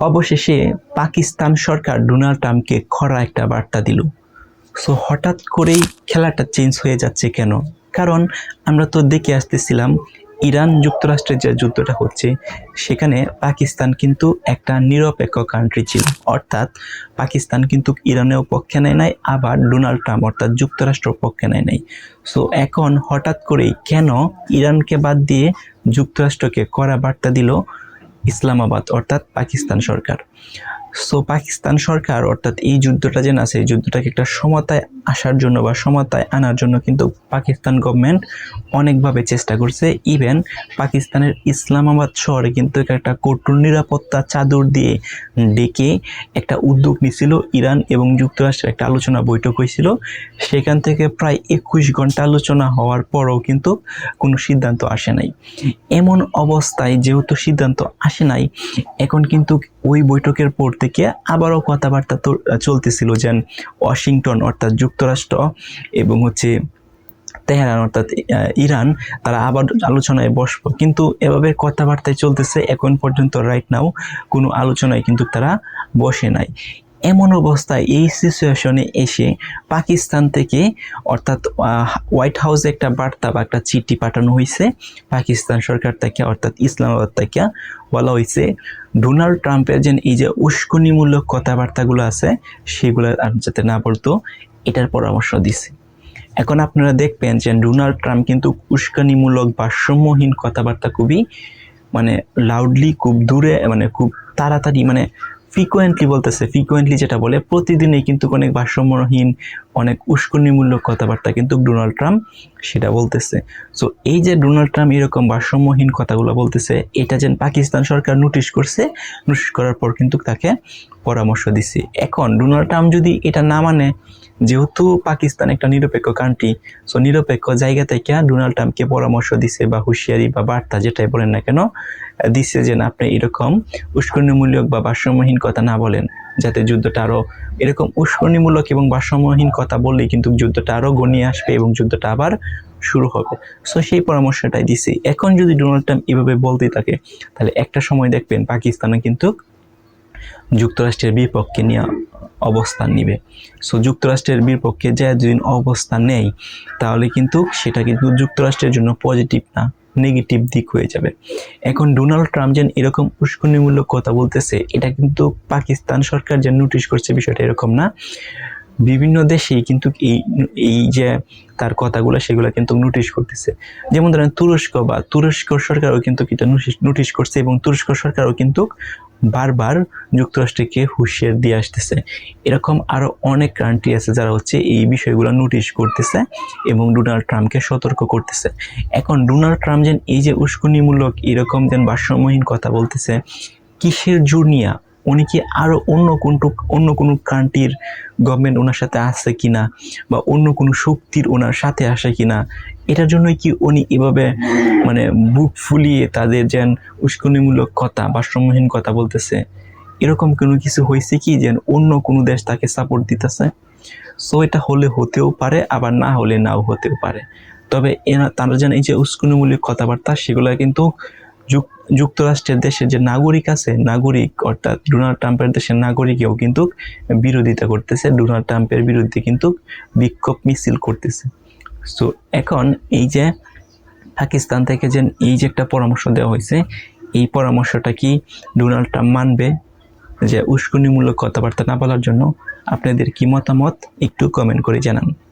অবশেষে পাকিস্তান সরকার ডোনাল্ড ট্রাম্পকে কড়া একটা বার্তা দিল। সো হঠাৎ করেই খেলাটা চেঞ্জ হয়ে যাচ্ছে কেন? কারণ আমরা তো দেখে আসতেছিলাম ইরান যুক্তরাষ্ট্রের যে যুদ্ধটা হচ্ছে সেখানে পাকিস্তান কিন্তু একটা নিরপেক্ষ কান্ট্রি ছিল, অর্থাৎ পাকিস্তান কিন্তু ইরানেও পক্ষে নেয় নাই, আবার ডোনাল্ড ট্রাম্প অর্থাৎ যুক্তরাষ্ট্র পক্ষে নেয় নাই। সো এখন হঠাৎ করেই কেন ইরানকে বাদ দিয়ে যুক্তরাষ্ট্রকে কড়া বার্তা দিল ইসলামাবাদ অর্থাৎ পাকিস্তান সরকার? সো পাকিস্তান সরকার অর্থাৎ এই যুদ্ধটা যে আছে এই যুদ্ধটাকে একটা সমতায় আসার জন্য বা সমতায় আনার জন্য কিন্তু পাকিস্তান গভর্নমেন্ট অনেকভাবে চেষ্টা করছে। ইভেন পাকিস্তানের ইসলামাবাদ শহরে কিন্তু একটা কঠোর নিরাপত্তা চাদর দিয়ে ডেকে একটা উদ্যোগ নিছিল ইরান এবং যুক্তরাষ্ট্রের একটা আলোচনা বৈঠক হয়েছিল। সেখান থেকে প্রায় 21 ঘন্টা আলোচনা হওয়ার পরও কিন্তু কোনো সিদ্ধান্ত আসে নাই। এমন অবস্থায় যেহেতু সিদ্ধান্ত আসে নাই, এখন কিন্তু ওই বৈঠকের পর থেকে আবারও কথাবার্তা তো চলতেছিল যে ওয়াশিংটন অর্থাৎ যুক্তরাষ্ট্র এবং তেহরান অর্থাৎ ইরান তারা আবার আলোচনায় বসবো, কিন্তু এভাবে কথাবার্তায় চলতেছে। এখন পর্যন্ত রাইট নাও কোনো আলোচনায় কিন্তু তারা বসে নাই। এমন অবস্থায় এই সিচুয়েশনে এসে পাকিস্তান থেকে অর্থাৎ হোয়াইট হাউসে একটা বার্তা বা একটা চিঠি পাঠানো হয়েছে পাকিস্তান সরকার থেকে অর্থাৎ ইসলামাবাদ থেকে। বলা হয়েছে ডোনাল্ড ট্রাম্পের যে এই যে উস্কানিমূলক কথাবার্তাগুলো আছে সেগুলো আর যাতে না বলতো এটার পরামর্শ দিছে। এখন আপনারা দেখবেন যে ডোনাল্ড ট্রাম্প কিন্তু উস্কানিমূলক ভারসাম্যহীন কথাবার্তা খুবই লাউডলি, খুব দূরে, খুব তাড়াতাড়ি, ফ্রিকোয়েন্টলি বলতেছে। ফ্রিকোয়েন্টলি যেটা বলে প্রতিদিনই কিন্তু অনেক ভারসাম্যহীন, অনেক উস্কানিমূলক কথাবার্তা কিন্তু ডোনাল্ড ট্রাম্প সেটা বলতেছে। সো এই যে ডোনাল্ড ট্রাম্প এরকম ভারসাম্যহীন কথাগুলো বলতেছে, এটা যেন পাকিস্তান সরকার নোটিশ করছে। নোটিশ করার পর কিন্তু তাকে পরামর্শ দিছে। এখন ডোনাল্ড ট্রাম্প যদি এটা না মানে, যেহেতু পাকিস্তান একটা নিরপেক্ষ কান্ট্রি, সো নিরপেক্ষ জায়গা থেকে ডোনাল্ড ট্রাম্পকে পরামর্শ দিছে বা হুঁশিয়ারি বা বার্তা যেটাই বলেন না কেন দিচ্ছে যে আপনি এরকম উস্কানিমূলক বা ভারসাম্যহীন কথা না বলেন, যাতে যুদ্ধটা আরো এরকম উস্কানিমূলক এবং ভারসাম্যহীন কথা বললেই কিন্তু যুদ্ধটা আরো ঘনিয়ে আসবে এবং যুদ্ধটা আবার শুরু হবে। সো সেই পরামর্শটাই দিছে। এখন যদি ডোনাল্ড ট্রাম্প এভাবে বলতে থাকে তাহলে একটা সময় দেখবেন পাকিস্তানে কিন্তু যুক্তরাষ্ট্রের বিপক্ষে নিয়ে অবস্থান নিবে। সো যুক্তরাষ্ট্রের বিপক্ষে যে যদি অবস্থান নেয় তাহলে কিন্তু সেটা কিন্তু যুক্তরাষ্ট্রের জন্য পজিটিভ না, নেগেটিভ দিক হয়ে যাবে। এখন ডোনাল্ড ট্রাম্প যেন এরকম উস্কানিমূলক কথা বলতেছে, এটা কিন্তু পাকিস্তান সরকার যে নোটিশ করছে বিষয়টা এরকম না। বিভিন্ন দেশেই কিন্তু এই যে তার কথাগুলো সেগুলো কিন্তু নোটিশ করতেছে। যেমন ধরেন তুরস্ক সরকারও কিন্তু এটা নোটিশ করছে এবং তুরস্ক সরকারও কিন্তু বারবার যুক্তরাষ্ট্রকে হুঁশিয়ার দিয়ে আসতেছে। এরকম আরো অনেক কান্ট্রি আছে যারা এই বিষয়গুলো নোটিশ করতেছে এবং ডোনাল্ড ট্রাম্পকে সতর্ক করতেছে। এখন ডোনাল্ড ট্রাম্প যেন এই যে উস্কানিমূলক এরকম যেন ভারসাম্যহীন কথা বলতেছে, কিসের জোর নিয়া? উনি কি আরো অন্য কোনো কান্ট্রির গভর্নমেন্ট ওনার সাথে আছে কিনা বা অন্য কোনো শক্তির ওনার সাথে আসে কিনা, এটার জন্যই কি উনি এভাবে বুক ফুলিয়ে তাদের যেন উস্কানিমূলক কথা, ভারসাম্যহীন কথা বলতেছে? এরকম কোনো কিছু হয়েছে কি যে অন্য কোনো দেশ তাকে সাপোর্ট দিতেছে? সো এটা হলে হতেও পারে, আবার না হলে নাও হতেও পারে। তবে তারা যেন এই যে উস্কানিমূলক কথাবার্তা সেগুলো কিন্তু যুক্তরাষ্ট্রের দেশের যে নাগরিক আছে, নাগরিক অর্থাৎ ডোনাল্ড ট্রাম্পের দেশের নাগরিকেও কিন্তু বিরোধিতা করতেছে, ডোনাল্ড ট্রাম্পের বিরুদ্ধে কিন্তু বিক্ষোভ মিছিল করতেছে। সো এখন এই যে পাকিস্তান থেকে যে এই যে একটা পরামর্শ দেওয়া হয়েছে, এই পরামর্শটা কি ডোনাল্ড ট্রাম্প মানবে যে উস্কানিমূলক কথাবার্তা না বলার জন্য? আপনাদের কি মতামত একটু কমেন্ট করে জানান।